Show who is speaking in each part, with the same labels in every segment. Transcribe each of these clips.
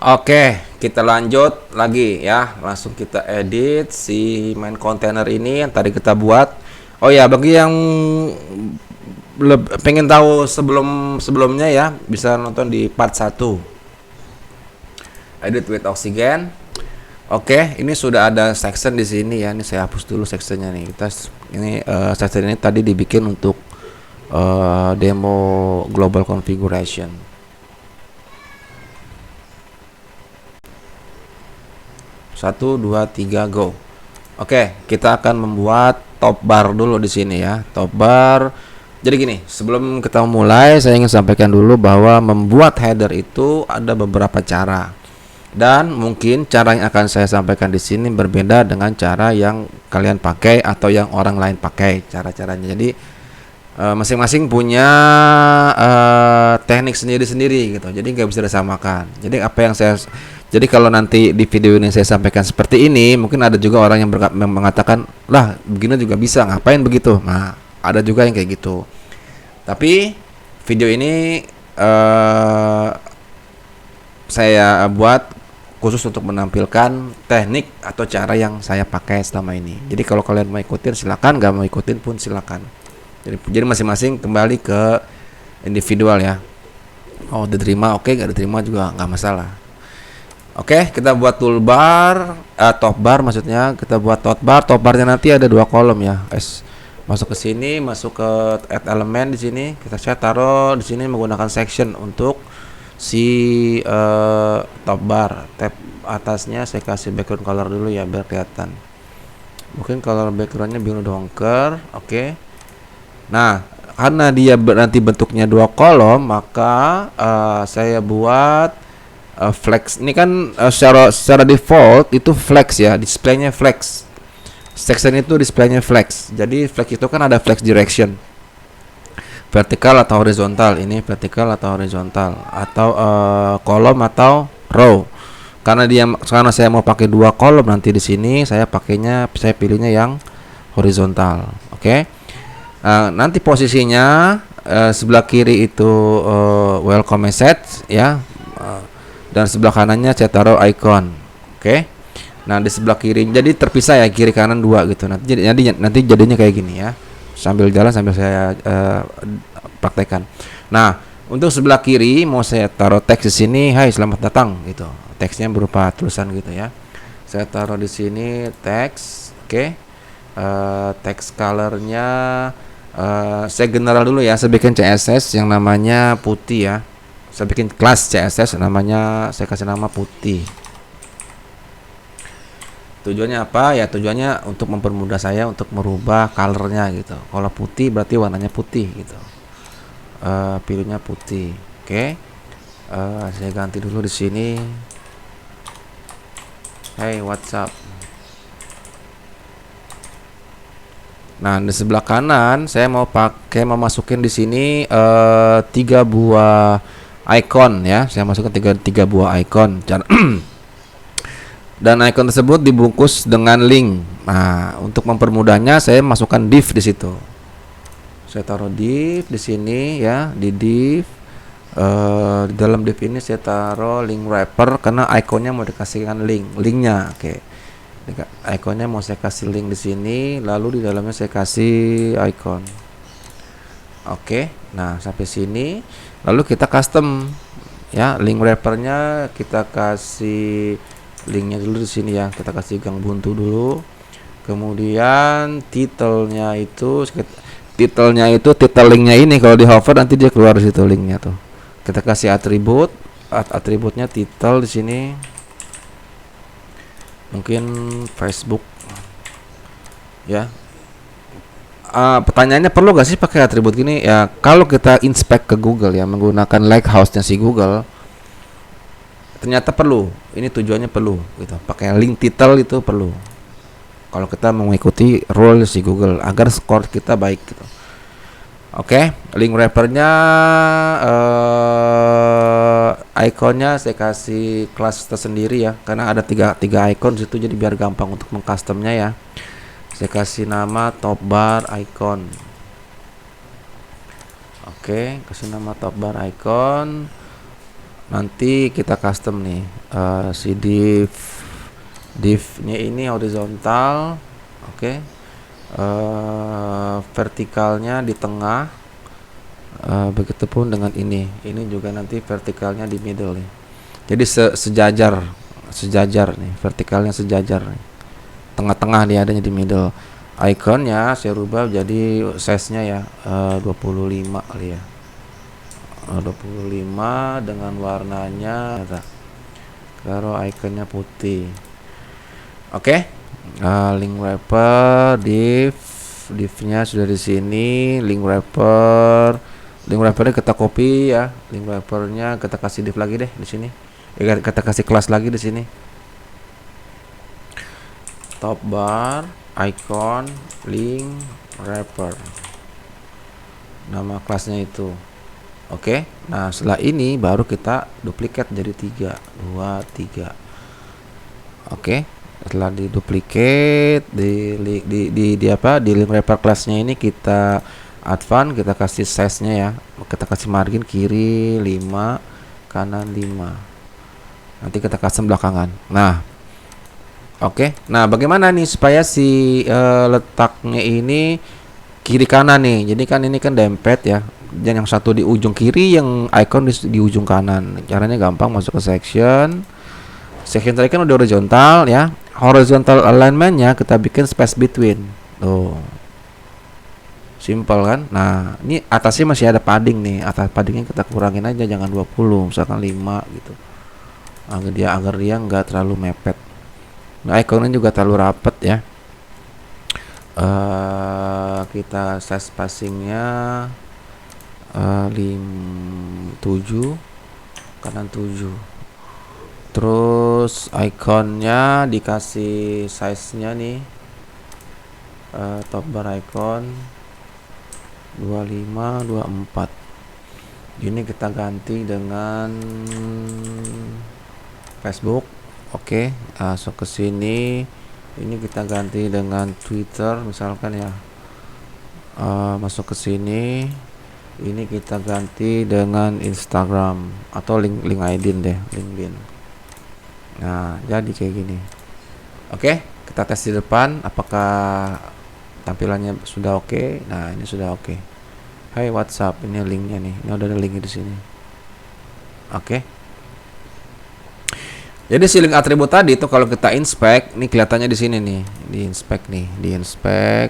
Speaker 1: Oke, kita lanjut lagi ya. Langsung kita edit si main container ini yang tadi kita buat. Oh ya, bagi yang pengen tahu sebelumnya ya, bisa nonton di part 1 Edit with Oxygen. Oke, ini sudah ada section di sini ya. Ini saya hapus dulu sectionnya nih. Section ini tadi dibikin untuk demo global configuration. 1, 2, 3, go. Oke, kita akan membuat top bar dulu di sini ya. Top bar. Jadi gini, sebelum kita mulai saya ingin sampaikan dulu bahwa membuat header itu ada beberapa cara. Dan mungkin cara yang akan saya sampaikan di sini berbeda dengan cara yang kalian pakai atau yang orang lain pakai cara-caranya. Jadi masing-masing punya teknik sendiri-sendiri gitu. Jadi nggak bisa disamakan. Jadi kalau nanti di video ini saya sampaikan seperti ini, mungkin ada juga orang yang mengatakan, lah begini juga bisa, ngapain begitu? Nah, ada juga yang kayak gitu. Tapi video ini saya buat khusus untuk menampilkan teknik atau cara yang saya pakai selama ini. Jadi kalau kalian mau ikutin silakan, nggak mau ikutin pun silakan. Jadi masing-masing kembali ke individual ya. Oh diterima, oke, nggak diterima juga nggak masalah. Oke, kita buat toolbar, top bar maksudnya. Kita buat top bar. Top barnya nanti ada 2 kolom ya. Masuk ke sini, masuk ke add element di sini. Saya taruh di sini menggunakan section untuk si top bar. Tab atasnya saya kasih background color dulu ya biar kelihatan. Mungkin color backgroundnya biru dongker. Oke. Nah, karena dia nanti bentuknya 2 kolom, maka saya buat flex. Ini kan secara default itu flex ya, displaynya flex. Section itu displaynya flex. Jadi flex itu kan ada flex direction, vertikal atau horizontal. Ini vertikal atau horizontal, atau kolom atau row. Karena saya mau pakai 2 kolom nanti di sini, saya pilihnya yang horizontal. Oke. Nanti posisinya sebelah kiri itu welcome message ya. Dan sebelah kanannya saya taruh icon. Oke. Nah, di sebelah kiri jadi terpisah ya, kiri kanan 2 gitu. Nanti jadinya kayak gini ya. Sambil jalan sambil saya praktekkan. Nah, untuk sebelah kiri mau saya taruh teks di sini, "Hai, selamat datang" gitu. Teksnya berupa tulisan gitu ya. Saya taruh di sini teks. Oke. Teks colornya saya general dulu ya. Saya bikin CSS yang namanya putih ya. Saya bikin kelas CSS namanya, saya kasih nama putih. Tujuannya apa? Ya tujuannya untuk mempermudah saya untuk merubah colornya gitu. Kalau putih berarti warnanya putih gitu. Pilihnya putih. Oke. Saya ganti dulu di sini. Hey, what's up? Nah, di sebelah kanan saya mau masukin di sini 3 buah icon ya. Saya masukkan 3 buah icon. Dan icon tersebut dibungkus dengan link. Nah, untuk mempermudahnya saya masukkan div di situ. Saya taruh div di sini ya, di div. Di dalam div ini saya taruh link wrapper karena ikonnya mau dikasihkan linknya. Oke. Ikonnya mau saya kasih link di sini, lalu di dalamnya saya kasih icon. Oke. Nah, sampai sini. Lalu kita custom ya, link wrappernya kita kasih linknya dulu di sini ya. Kita kasih gang buntu dulu. Kemudian titelnya itu titel linknya ini kalau di hover nanti dia keluar di situ linknya tuh. Kita kasih atributnya titel di sini. Mungkin Facebook ya. Pertanyaannya perlu gak sih pakai atribut gini ya? Kalau kita inspect ke Google ya menggunakan Lighthouse-nya si Google, ternyata perlu. Ini tujuannya perlu gitu. Pakai link title itu perlu. Kalau kita mengikuti rule si Google agar skor kita baik gitu. Oke, link wrappernya ikonnya saya kasih kelas tersendiri ya, karena ada tiga icon situ, jadi biar gampang untuk mengcustomnya ya. Saya kasih nama top bar icon. Oke, kasih nama top bar icon. Nanti kita custom nih si div-nya ini horizontal, oke. Vertikalnya di tengah, begitupun dengan ini juga nanti vertikalnya di middle nih. Jadi sejajar nih, vertikalnya sejajar nih. Tengah-tengah dia adanya di middle. Iconnya saya rubah jadi size-nya ya 25 kali ya. 25 dengan warnanya taruh iconnya putih. Oke. Link wrapper divnya sudah di sini. Link wrappernya kita copy ya. Link wrappernya kita kasih div lagi deh di sini. Kita kasih kelas lagi di sini. Top bar, icon, link wrapper. Nama kelasnya itu. Oke. Nah, setelah ini baru kita duplikat jadi 3, 2, 3. Oke. Setelah diduplikat di link wrapper kelasnya ini kita advance, kita kasih size-nya ya. Kita kasih margin kiri 5, kanan 5. Nanti kita custom belakangan. Nah, oke. Nah, bagaimana nih supaya si letaknya ini kiri kanan nih. Jadi kan ini kan dempet ya. Dan yang satu di ujung kiri, yang icon di ujung kanan. Caranya gampang, masuk ke section. Section tadi kan udah horizontal ya. Horizontal alignment-nya kita bikin space between. Tuh. Simple kan? Nah, ini atasnya masih ada padding nih. Atas paddingnya kita kurangin aja, jangan 20, misalkan 5 gitu. Agar dia nggak terlalu mepet. Nah, ikonnya juga terlalu rapet ya. Kita size spacingnya 7, kanan 7. Terus ikonnya dikasih size-nya nih, top bar icon 25, 24. Ini kita ganti dengan Facebook. Oke, masuk ke sini. Ini kita ganti dengan Twitter misalkan ya. Masuk ke sini. Ini kita ganti dengan Instagram atau LinkedIn deh, LinkedIn. Nah, jadi kayak gini. Oke, kita tes di depan apakah tampilannya sudah oke. Nah, ini sudah oke. Hai WhatsApp, ini linknya nih. Ini udah ada linknya di sini. Oke. Jadi si link atribut tadi itu kalau kita inspect, nih kelihatannya di sini nih, di inspect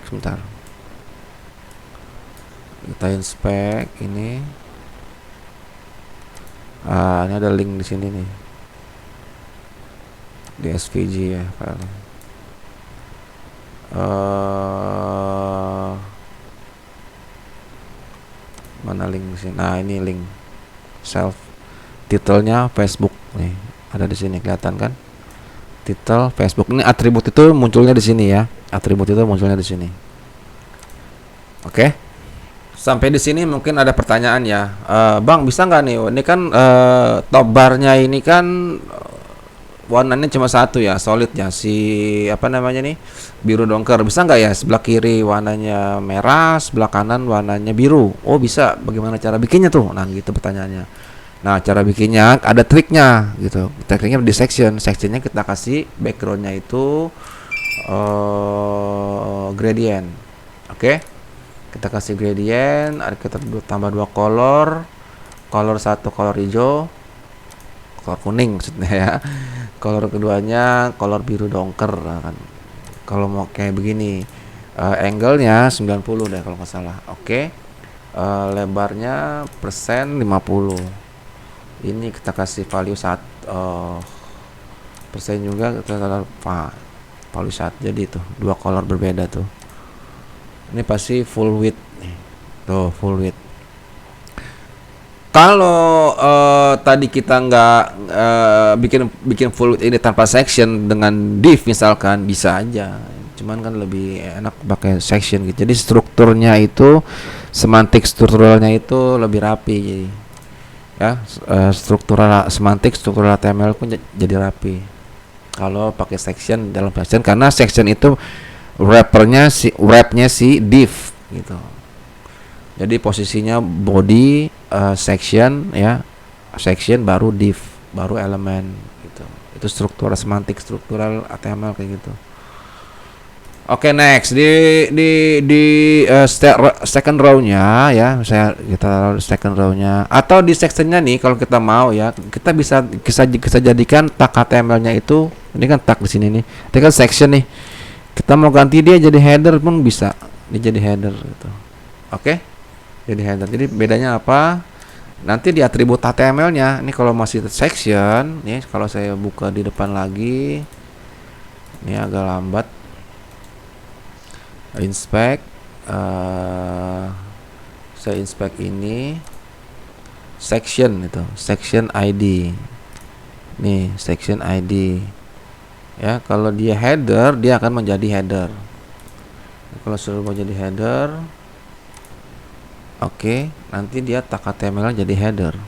Speaker 1: sebentar. Kita inspect ini. Ini ada link di sini nih. Di SVG ya, file. Mana link di sini? Nah, ini link self. Titelnya Facebook nih. Ada di sini, kelihatan kan? Titel Facebook. Ini atribut itu munculnya di sini ya. Atribut itu munculnya di sini. Oke. Sampai di sini mungkin ada pertanyaan ya. Bang, bisa nggak nih? Ini kan top barnya ini kan warnanya cuma satu ya, solid ya. Si apa namanya nih? Biru dongker. Bisa nggak ya sebelah kiri warnanya merah, sebelah kanan warnanya biru? Oh, bisa. Bagaimana cara bikinnya tuh? Nah, gitu pertanyaannya. Nah, cara bikinnya ada triknya gitu. Triknya di sectionnya kita kasih backgroundnya itu gradient. Oke. Kita kasih gradient, kita tambah 2 color. Color satu color hijau, color kuning maksudnya ya. Color keduanya color biru dongker kan. Kalau mau kayak begini, angle-nya 90 deh kalau nggak salah. Oke. Lebarnya persen 50. Ini kita kasih value persen juga, kita value 1. Jadi tuh 2 color berbeda tuh. Ini pasti full width nih. Tuh full width. Kalau tadi kita nggak bikin full width ini tanpa section dengan div misalkan, bisa aja. Cuman kan lebih enak pakai section gitu. Jadi strukturnya itu, semantik strukturalnya itu lebih rapi. Jadi ya struktural HTML pun jadi rapi kalau pakai section dalam section, karena section itu wrapnya si div gitu. Jadi posisinya body section ya, section, baru div, baru elemen gitu. Itu struktural semantik, struktural HTML kayak gitu. Oke, next second row-nya ya, saya kita taruh second row-nya atau di section-nya nih kalau kita mau ya, kita bisa jadikan tag HTML-nya itu, ini kan tag di sini nih. Ini kan section nih. Kita mau ganti dia jadi header pun bisa. Dia jadi header gitu. Oke? Jadi header. Jadi bedanya apa? Nanti di atribut HTML-nya, ini kalau masih section, nih kalau saya buka di depan lagi, ini agak lambat. Inspect, saya inspect ini section itu, section ID. Nih, section ID. Ya, kalau dia header, dia akan menjadi header. Kalau sudah menjadi header, oke, nanti dia tag HTML jadi header.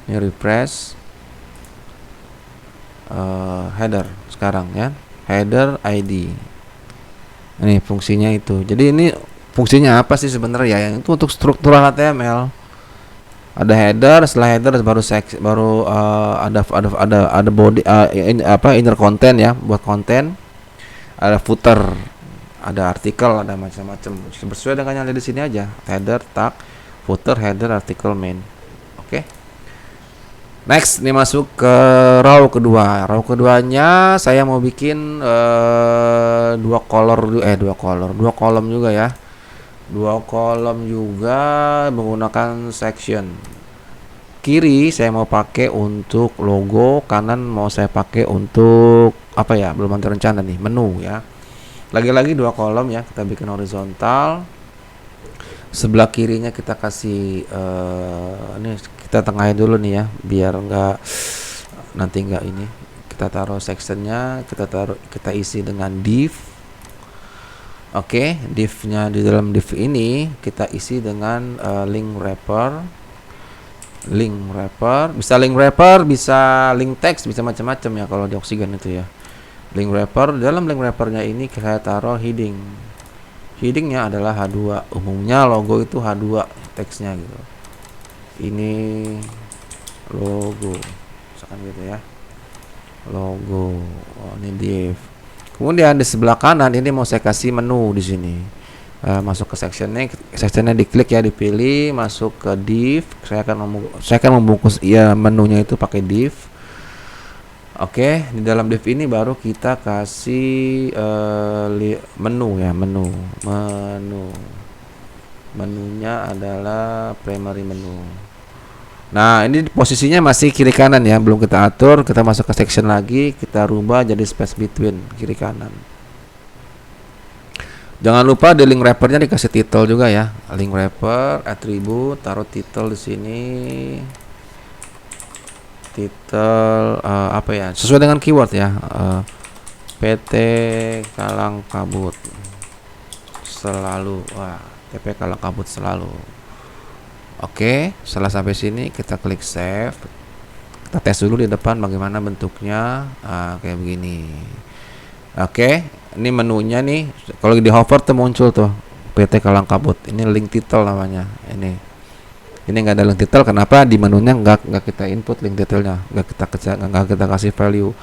Speaker 1: Ini refresh, header sekarang ya, header ID. Ini fungsinya itu. Jadi ini fungsinya apa sih sebenarnya ya? Itu untuk struktural HTML. Ada header, setelah header baru ada body inner content ya, buat konten. Ada footer, ada artikel, ada macam-macam. Sesuai dengan yang ada di sini aja. Header, tag, footer, header, artikel, main. Oke. Next, ini masuk ke row kedua. Row keduanya saya mau bikin dua kolom juga ya. Dua kolom juga menggunakan section. Kiri saya mau pakai untuk logo, kanan mau saya pakai untuk apa ya? Belum ada rencana nih, menu ya. Lagi-lagi dua kolom ya, kita bikin horizontal. Sebelah kirinya kita kasih ini kita tengahin dulu nih ya, biar nanti enggak ini. Kita taruh sectionnya, kita isi dengan div. Oke, div-nya di dalam div ini kita isi dengan link wrapper. Bisa link wrapper, bisa link text, bisa macam-macam ya kalau di Oksigen itu ya. Link wrapper, dalam link wrappernya ini saya taruh heading. Headingnya adalah H2. Umumnya logo itu H2 teksnya gitu. Ini logo, misalkan gitu ya. Logo. Oh, ini div. Kemudian di sebelah kanan ini mau saya kasih menu di sini. Masuk ke sectionnya diklik ya, dipilih, masuk ke div. Saya akan membungkus ya menunya itu pakai div. Oke, di dalam div ini baru kita kasih menu ya, menunya adalah primary menu. Nah, ini posisinya masih kiri kanan ya, belum kita atur. Kita masuk ke section lagi, kita rubah jadi space between kiri kanan. Jangan lupa di link wrappernya dikasih title juga ya. Link wrapper, atribut, taruh title di sini. Title apa ya? Sesuai dengan keyword ya. PT Kalang Kabut selalu. Wah, TP Kalang Kabut selalu. Oke, setelah sampai sini kita klik save. Kita tes dulu di depan bagaimana bentuknya. Kayak begini. Oke, ini menunya nih. Kalau di hover tuh muncul tuh PT Kalang Kabut. Ini link title namanya. Ini nggak ada link title. Kenapa? Di menunya nggak kita input link detailnya, nggak kita kasih value.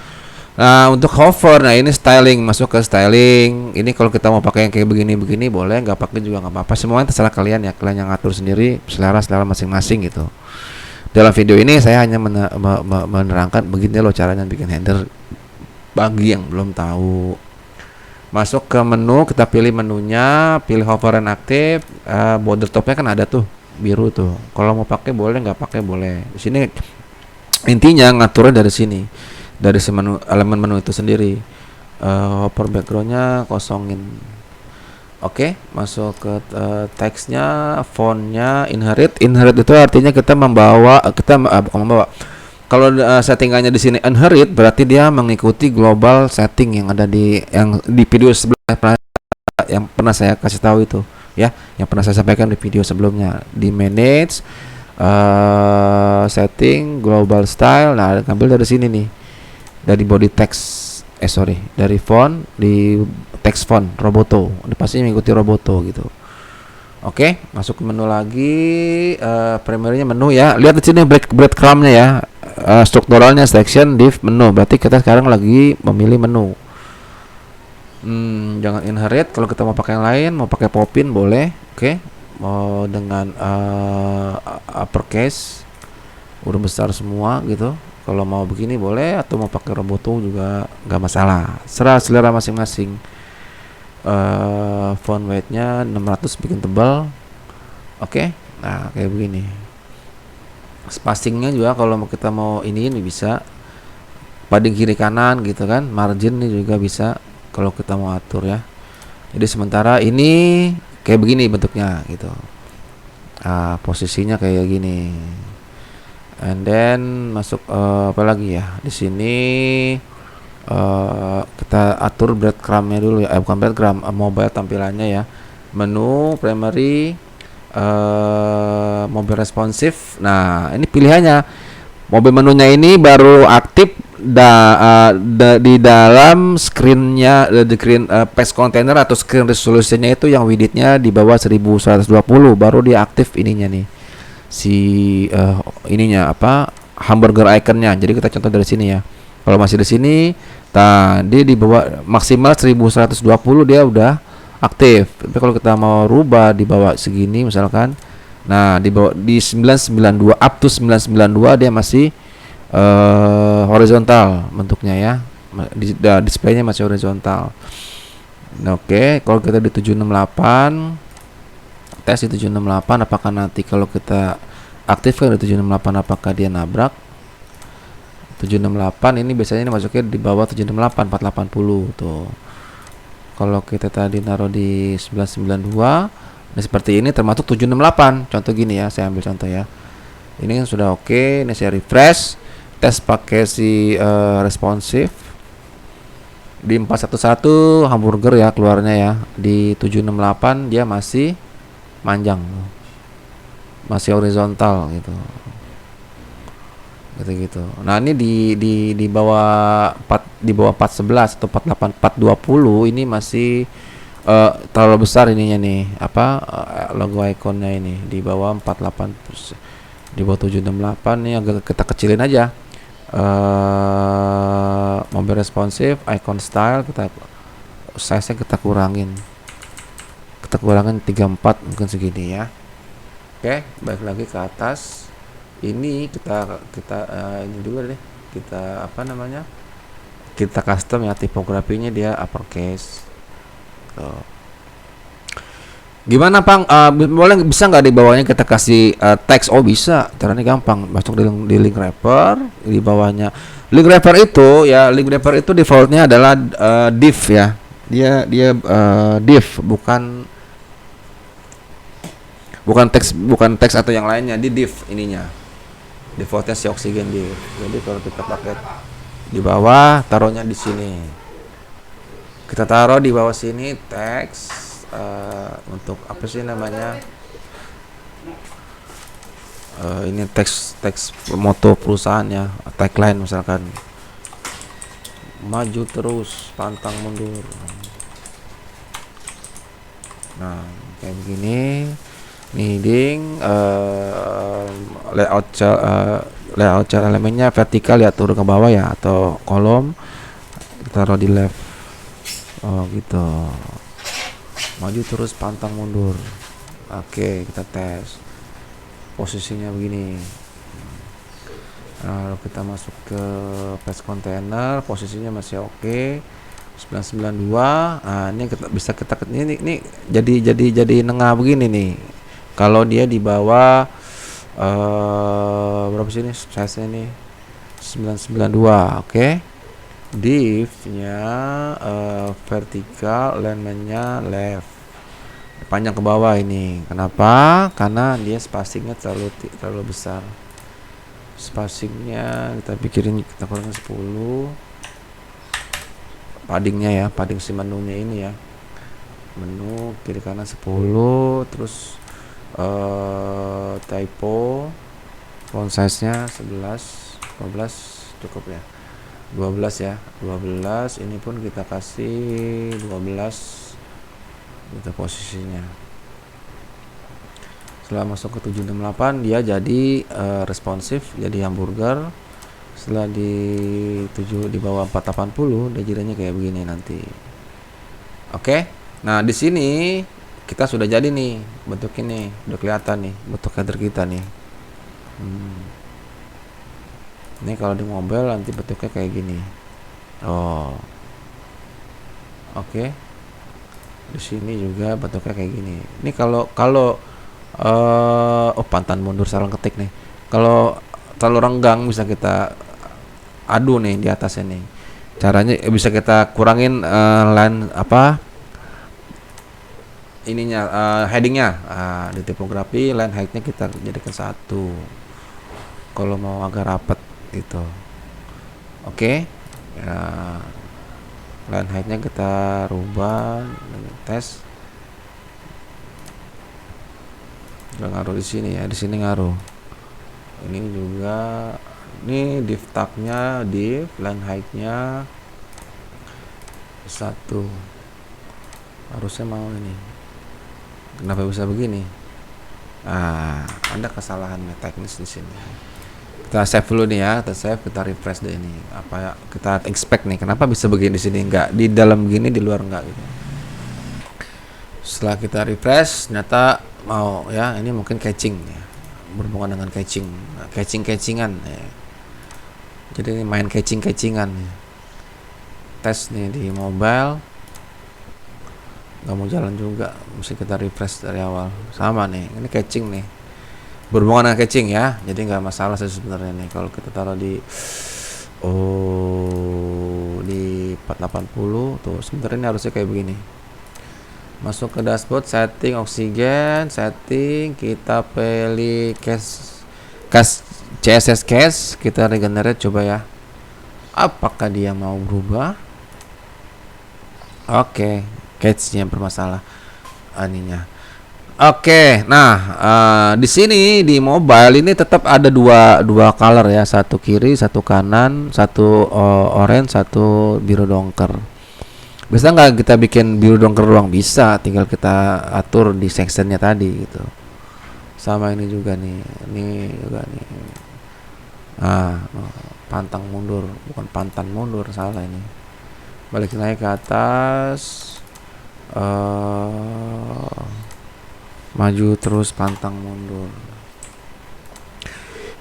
Speaker 1: Nah, untuk hover, nah ini styling, masuk ke styling. Ini kalau kita mau pakai yang kayak begini boleh, nggak pakai juga nggak apa-apa. Semuanya terserah kalian ya, kalian yang ngatur sendiri, selera masing-masing gitu. Dalam video ini saya hanya menerangkan begini loh caranya bikin header bagi yang belum tahu. Masuk ke menu, kita pilih menunya, pilih hover and aktif. Border topnya kan ada tuh biru tuh. Kalau mau pakai boleh, nggak pakai boleh. Di sini intinya ngaturnya dari sini, dari elemen menu itu sendiri. Hover backgroundnya kosongin. Oke, masuk ke teksnya, fontnya, inherit itu artinya kita bukan membawa. Kalau settingannya di sini inherit berarti dia mengikuti global setting yang ada di video sebelumnya, yang pernah saya kasih tahu itu ya, yang pernah saya sampaikan di video sebelumnya. Di manage setting global style. Nah, ambil dari sini nih, dari body text dari font, di text font Roboto, ini pasti mengikuti Roboto gitu. Oke, masuk ke menu lagi, primernya menu ya. Lihat di sini breadcrumbnya ya, strukturalnya section div menu. Berarti kita sekarang lagi memilih menu. Jangan inherit. Kalau kita mau pakai yang lain, mau pakai popin boleh. Oke, mau dengan uppercase, huruf besar semua gitu. Kalau mau begini boleh, atau mau pakai roboto juga nggak masalah. Serah selera masing-masing. Font weightnya 600, bikin tebal. Oke, nah kayak begini. Spacingnya juga kalau kita mau ini bisa padding kiri kanan gitu kan. Margin ini juga bisa kalau kita mau atur ya. Jadi sementara ini kayak begini bentuknya gitu. Posisinya kayak gini. And then masuk apa lagi ya? Di sini kita atur breadcrumbnya dulu ya. Bukan breadcrumb, mobile tampilannya ya. Menu primary, mobile responsive. Nah, ini pilihannya. Mobile menunya ini baru aktif di dalam screennya, di screen page container atau screen resolutionnya itu yang widthnya di bawah 1120 baru dia aktif ininya nih, si ininya apa, hamburger iconnya. Jadi kita contoh dari sini ya. Kalau masih di sini, tadi di bawah maksimal 1120 dia udah aktif. Tapi kalau kita mau rubah di bawah segini misalkan, nah di bawah di 992 up to 992 dia masih horizontal bentuknya ya. Displaynya masih horizontal. Oke, kalau kita di 768, tes di 768, apakah nanti kalau kita aktifkan di 768 apakah dia nabrak? 768 ini biasanya ini masuknya di bawah 768 480 tuh. Kalau kita tadi naruh di 992, nah seperti ini termasuk 768. Contoh gini ya, saya ambil contoh ya. Ini kan sudah oke, ini saya refresh, tes pakai si responsive. Di 411 hamburger ya keluarnya ya. Di 768 dia masih manjang. Masih horizontal gitu. Gitu. Nah, ini di bawah 411 atau 48 420 ini masih terlalu besar ininya nih, apa logo ikonnya ini di bawah 48 terus di bawah 768 nih agak kita kecilin aja. Mobile responsive, icon style kita size-nya kita kurangin 34 mungkin segini ya. Oke, balik lagi ke atas. Ini kita ini dulu deh, kita apa namanya, kita custom ya, tipografinya dia uppercase tuh. Gimana Pang, boleh bisa nggak di bawahnya kita kasih teks? Oh bisa, caranya gampang, masuk di link wrapper. Di bawahnya link wrapper itu ya, link wrapper itu defaultnya adalah div ya, dia div, bukan teks atau yang lainnya, di div ininya. Defaultnya si oksigen div. Jadi kalau kita pakai di bawah, taruhnya di sini. Kita taruh di bawah sini teks untuk apa sih namanya? Ini teks moto perusahaan ya, tagline misalkan. Maju terus, pantang mundur. Nah, kayak begini. Needing layout cell elemennya vertikal ya, turun ke bawah ya, atau kolom taruh di left. Oh gitu, maju terus pantang mundur. Oke, kita tes posisinya begini. Nah, kita masuk ke page container, posisinya masih oke. 992. Nah, ini bisa kita ini jadi nengah begini nih. Kalau dia di bawah berapa sih ini size-nya nih? 992, oke. Div-nya vertikal, alignment-nya left. Panjang ke bawah ini. Kenapa? Karena dia spacing-nya terlalu besar. Spacing-nya kita pikirin, kita kurangin 10. Padding-nya ya, padding si menunya ini ya. Menu kiri kanan 10, terus typo font size nya 11 12 cukup ya, 12 ya, 12. Ini pun kita kasih 12 gitu posisinya. Setelah masuk ke 768 dia jadi responsif, jadi hamburger. Setelah di bawah 480 dia jadinya kayak begini nanti. Oke. Nah, di sini kita sudah jadi nih bentuk ini, udah kelihatan nih bentuk header kita nih. Ini kalau di mobile nanti bentuknya kayak gini. Oh. Oke. Di sini juga bentuknya kayak gini. Ini kalau pantan mundur salah ketik nih. Kalau terlalu renggang bisa kita adu nih di atasnya nih. Caranya bisa kita kurangin line apa ininya headingnya di tipografi, line height-nya kita jadikan 1 kalau mau agak rapat gitu. Oke. Ya, line height-nya kita rubah, tes. Udah ngaruh di sini ya, di sini ngaruh. Ini juga, ini div tag-nya, div line height-nya 1. Harusnya mau ini. Kenapa bisa begini? Ada kesalahan teknis di sini. Kita save dulu nih ya, kita save, kita refresh deh ini. Apa ya kita expect nih? Kenapa bisa begini di sini enggak? Di dalam gini, di luar enggak gitu. Setelah kita refresh, ternyata mau ya, ini mungkin catching ya. Berhubungan dengan catching. Nah, catching-catchingan ya. Jadi ini main catching-catchingan ya. Tes nih di mobile. Nggak mau jalan juga, mesti kita refresh dari awal. Sama nih, ini catching nih, berhubungan dengan catching ya, jadi nggak masalah sih sebenarnya nih kalau kita taruh di 480 tuh. Sebenarnya ini harusnya kayak begini. Masuk ke dashboard, setting oksigen, setting, kita pilih cache CSS cache, kita regenerate coba ya, apakah dia mau berubah. Oke. Cache-nya bermasalah aninya. Oke, nah di sini di mobile ini tetap ada dua color ya, satu kiri, satu kanan, satu orange, satu biru dongker. Bisa nggak kita bikin biru dongker doang? Bisa, tinggal kita atur di sectionnya tadi gitu. Sama ini juga nih, ini juga nih. Pantang mundur, bukan pantan mundur, salah ini. Balik naik ke atas. Maju terus, pantang mundur.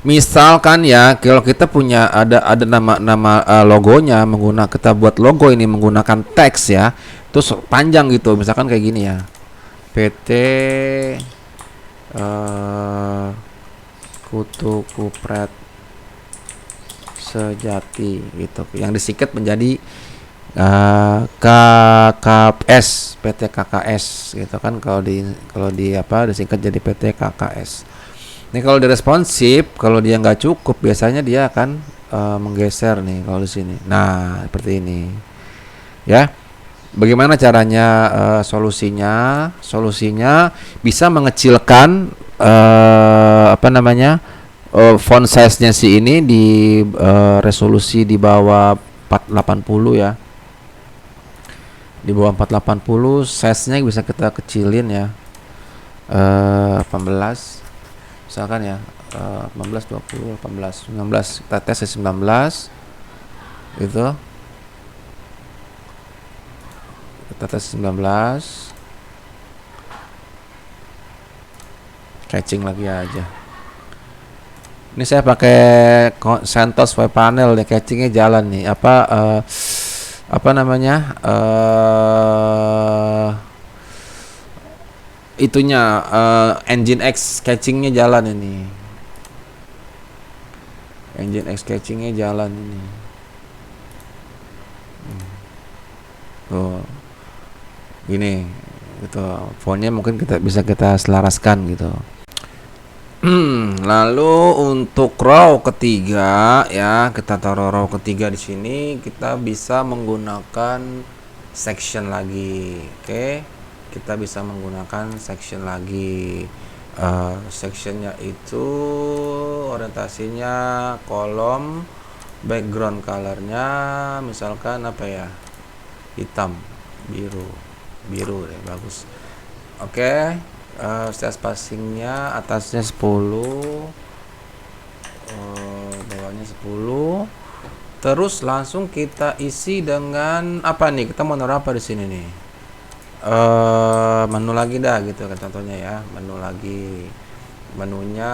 Speaker 1: Misalkan ya, kalau kita punya ada nama logonya, kita buat logo ini menggunakan teks ya, terus panjang gitu, misalkan kayak gini ya, PT Kutu Kupret Sejati gitu, yang disingkat menjadi KKS, PT KKS gitu kan, kalau di apa disingkat jadi PT KKS. Ini kalau di responsif, kalau dia nggak cukup biasanya dia akan menggeser nih kalau di sini. Nah, seperti ini. Ya. Bagaimana caranya solusinya? Solusinya bisa mengecilkan font size-nya si ini di resolusi di bawah 480 ya. Di bawah 480 size-nya bisa kita kecilin ya, 18 misalkan ya, 18, 20, 18, 19, kita tes 19 gitu, kita tes 19, catching lagi aja. Ini saya pakai CentOS web panel nih, catchingnya jalan nih, itunya Nginx catchingnya jalan ini, Nginx catchingnya jalan ini. Tuh gini gitu, fontnya mungkin bisa kita selaraskan gitu. Lalu untuk row ketiga ya, kita taruh row ketiga di sini, kita bisa menggunakan section lagi. Oke, kita bisa menggunakan section lagi. Sectionnya itu orientasinya kolom, background colornya misalkan apa ya, hitam, biru deh, bagus. Oke. style spacingnya atasnya 10, bawahnya 10. Terus langsung kita isi dengan apa nih? Kita mau naruh apa di sini nih? Menu lagi dah gitu kan contohnya ya. Menu lagi. Menunya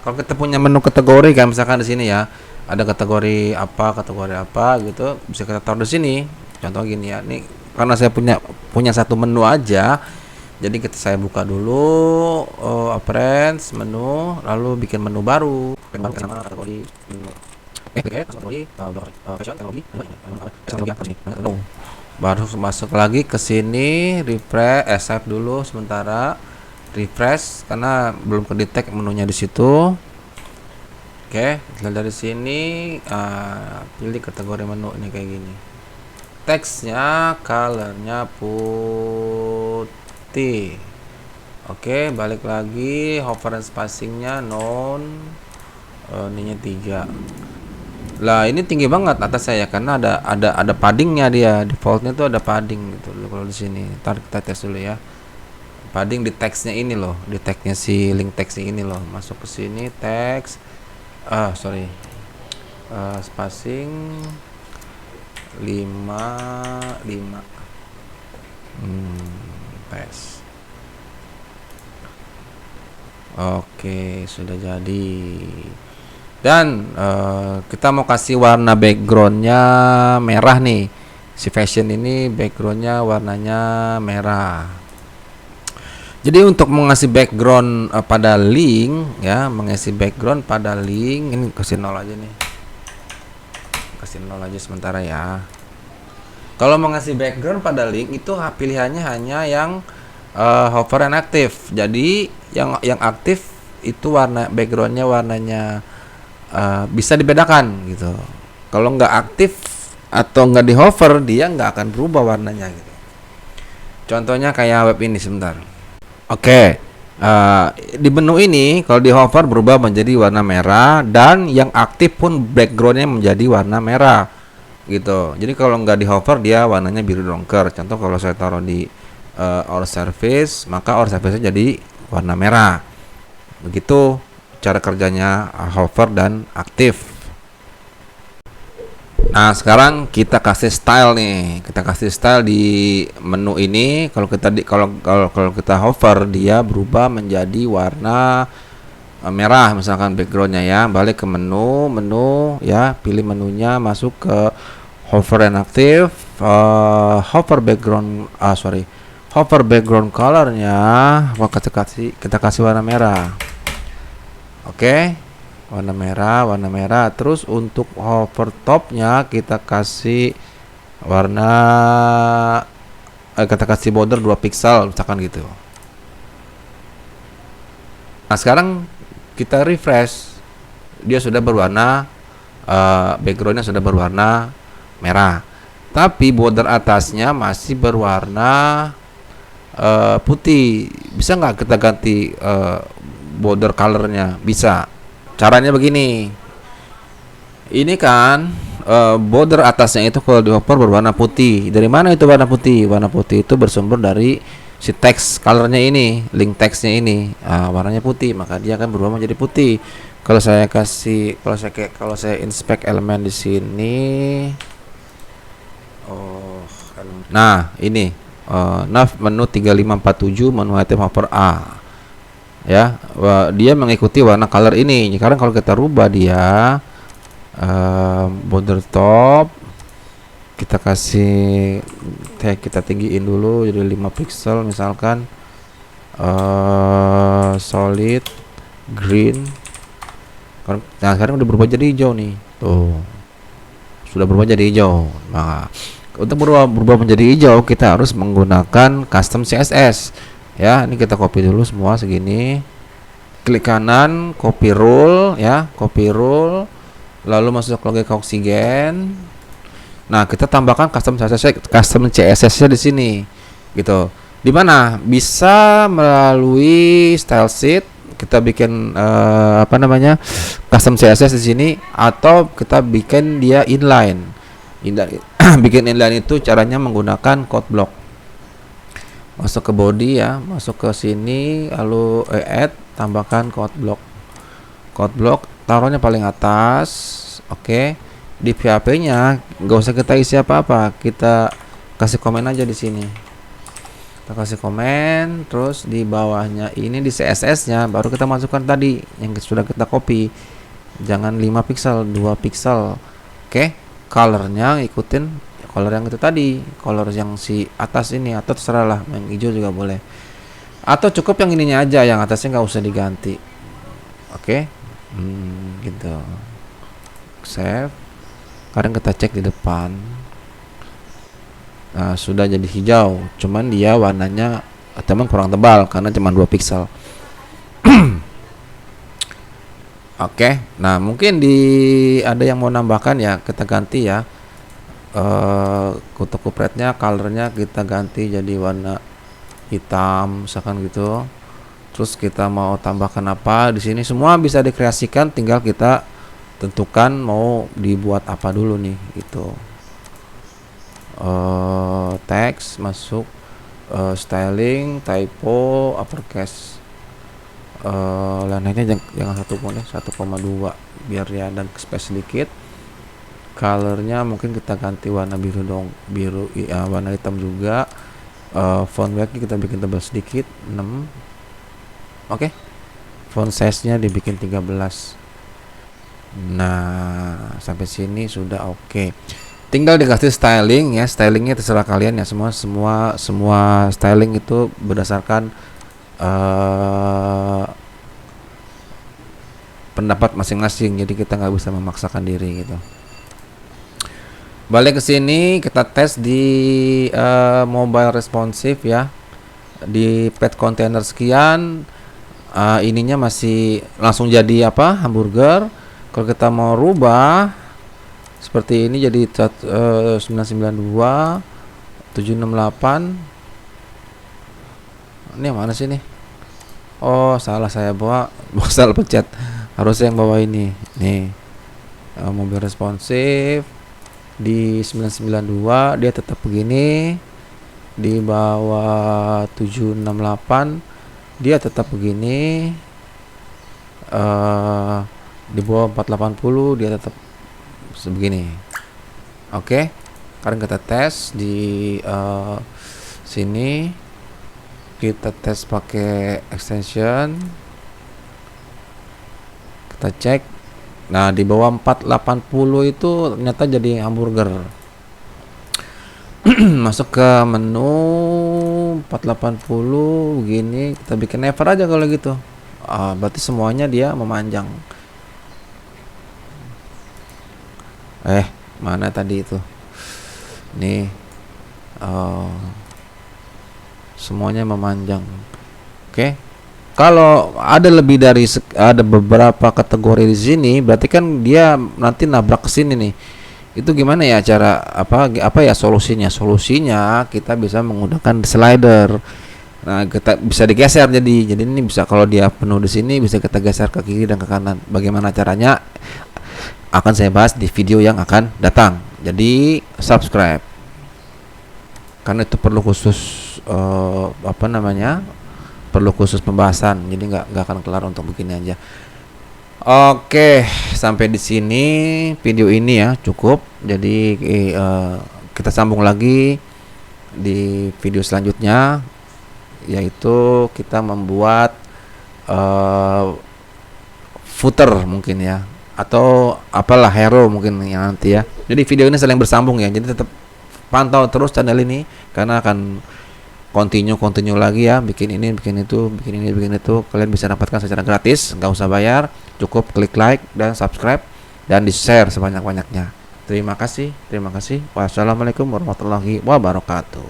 Speaker 1: kalau kita punya menu kategori kan misalkan di sini ya. Ada kategori apa gitu. Bisa kita taruh di sini. Contoh gini ya. Nih karena saya punya satu menu aja. Jadi saya buka dulu appearance menu lalu bikin menu baru. Sama kategori menu. Baru masuk lagi ke sini, refresh, save dulu sementara, refresh karena belum kedetek menunya di situ. Oke, dari sini pilih kategori menu ini kayak gini. Teksnya, colornya putih. Oke, balik lagi, hover and spacingnya non, ininya 3. Lah ini tinggi banget atas saya karena ada paddingnya dia, defaultnya tuh ada padding gitu loh kalau di sini. Ntar kita tes dulu ya. Padding di teksnya ini loh, di tagnya si link teksnya ini loh. Masuk ke sini teks, spacing 5 tes. Oke, sudah jadi. Dan kita mau kasih warna backgroundnya merah nih. Si fashion ini backgroundnya warnanya merah. Jadi untuk mengasih background pada link ya, mengisi background pada link ini kasih 0 aja nih. Kasih 0 aja sementara ya. Kalau mengasih background pada link itu pilihannya hanya yang hover and aktif. Jadi yang aktif itu warna backgroundnya warnanya bisa dibedakan gitu. Kalau nggak aktif atau nggak di hover dia nggak akan berubah warnanya gitu. Contohnya kayak web ini sebentar. Oke, di menu ini kalau di hover berubah menjadi warna merah dan yang aktif pun backgroundnya menjadi warna merah gitu. Jadi kalau nggak di hover dia warnanya biru dongker. Contoh kalau saya taruh di our service maka our service-nya jadi warna merah. Begitu cara kerjanya hover dan aktif. Nah, sekarang kita kasih style nih. Kita kasih style di menu ini. Kalau kita hover dia berubah menjadi warna merah misalkan backgroundnya ya. Balik ke menu ya, pilih menunya, masuk ke hover and active, hover background colornya kita kasih warna merah. Oke, warna merah. Terus untuk hover topnya kita kasih warna kita kasih border 2 pixel misalkan gitu. Nah sekarang kita refresh, dia sudah berwarna backgroundnya sudah berwarna merah, tapi border atasnya masih berwarna putih. Bisa nggak kita ganti border colornya? Bisa. Caranya begini. Ini kan border atasnya itu kalau di hover berwarna putih. Dari mana itu warna putih? Warna putih itu bersumber dari si teks colornya ini, link teksnya ini. Warnanya putih, maka dia akan berubah menjadi putih. Kalau saya inspect elemen di sini. Nah, ini nav menu 3547 menu item hover A. Ya, dia mengikuti warna color ini. Sekarang kalau kita rubah dia border top, kita kasih kita tinggiin dulu jadi 5 pixel misalkan, solid green. Nah sekarang udah berubah jadi hijau nih, tuh sudah berubah jadi hijau. Nah untuk berubah menjadi hijau kita harus menggunakan custom CSS. Ya, ini kita copy dulu semua segini. Klik kanan, copy rule ya, copy rule. Lalu masuk lagi ke oksigen. Nah, kita tambahkan custom CSS-nya di sini. Gitu. Di mana? Bisa melalui style sheet. Kita bikin custom CSS di sini atau kita bikin dia inline. Bikin inline itu caranya menggunakan code block. masuk ke body ya, masuk ke sini, lalu add, tambahkan code block taruhnya paling atas. Oke. Di PHP-nya nggak usah kita isi apa-apa, kita kasih komen aja di sini. Kita kasih komen, terus di bawahnya ini di CSS-nya baru kita masukkan tadi yang sudah kita copy. Jangan 5 pixel, 2 pixel. Oke. Colornya ikutin color yang itu tadi, color yang si atas ini, atau terserah lah, yang hijau juga boleh. Atau cukup yang ininya aja, yang atasnya nggak usah diganti. Oke. Gitu. Save. Sekarang kita cek di depan. Nah, sudah jadi hijau, cuman dia warnanya teman kurang tebal karena cuma 2 pixel. Oke, nah mungkin ada yang mau nambahkan ya, kita ganti ya. Kutu kupretnya, colornya kita ganti jadi warna hitam, misalkan gitu. Terus kita mau tambahkan apa di sini, semua bisa dikreasikan, tinggal kita tentukan mau dibuat apa dulu nih gitu. Teks masuk, styling, typo, uppercase, lainnya jangan 1 pun ya, 1,2 biar ya dan space sedikit. Colornya mungkin kita ganti warna biru dong, biru ya, warna hitam juga. Font weight kita bikin tebal sedikit 6. Oke. Font size nya dibikin 13. Nah, sampai sini sudah oke. Tinggal dikasih styling ya, stylingnya terserah kalian ya, semua styling itu berdasarkan pendapat masing-masing, jadi kita nggak bisa memaksakan diri gitu. Balik ke sini, kita tes di mobile responsive ya, di pet container sekian, ininya masih langsung jadi apa, hamburger. Kalau kita mau rubah seperti ini jadi 992 768. Ini yang mana sih nih? Oh, salah saya bawa salah pencet. Harusnya yang bawa ini. Nih. Mobil responsif di 992 dia tetap begini. Di bawah 768 dia tetap begini. Di bawah 480 dia tetap sebegini. Oke. Sekarang kita tes di sini. Kita tes pakai extension. Kita cek. Nah, di bawah 480 itu ternyata jadi hamburger. Masuk ke menu 480 begini, kita bikin never aja kalau gitu. Berarti semuanya dia memanjang. Mana tadi itu? Nih. Semuanya memanjang. Oke. Kalau ada lebih dari ada beberapa kategori di sini, berarti kan dia nanti nabrak ke sini nih. Itu gimana ya cara apa ya solusinya? Solusinya kita bisa menggunakan slider. Nah, kita bisa digeser jadi ini bisa, kalau dia penuh di sini bisa kita geser ke kiri dan ke kanan. Bagaimana caranya? Akan saya bahas di video yang akan datang. Jadi subscribe. Karena itu perlu khusus perlu khusus pembahasan. Jadi nggak akan kelar untuk begini aja. Oke, sampai di sini video ini ya cukup. Jadi kita sambung lagi di video selanjutnya, yaitu kita membuat footer mungkin ya, atau apalah hero mungkin yang nanti ya. Jadi video ini saling bersambung ya. Jadi tetap pantau terus channel ini karena akan continue lagi ya, bikin ini, bikin itu, bikin ini, bikin itu. Kalian bisa dapatkan secara gratis, nggak usah bayar, cukup klik like dan subscribe dan di share sebanyak-banyaknya. Terima kasih. Wassalamualaikum warahmatullahi wabarakatuh.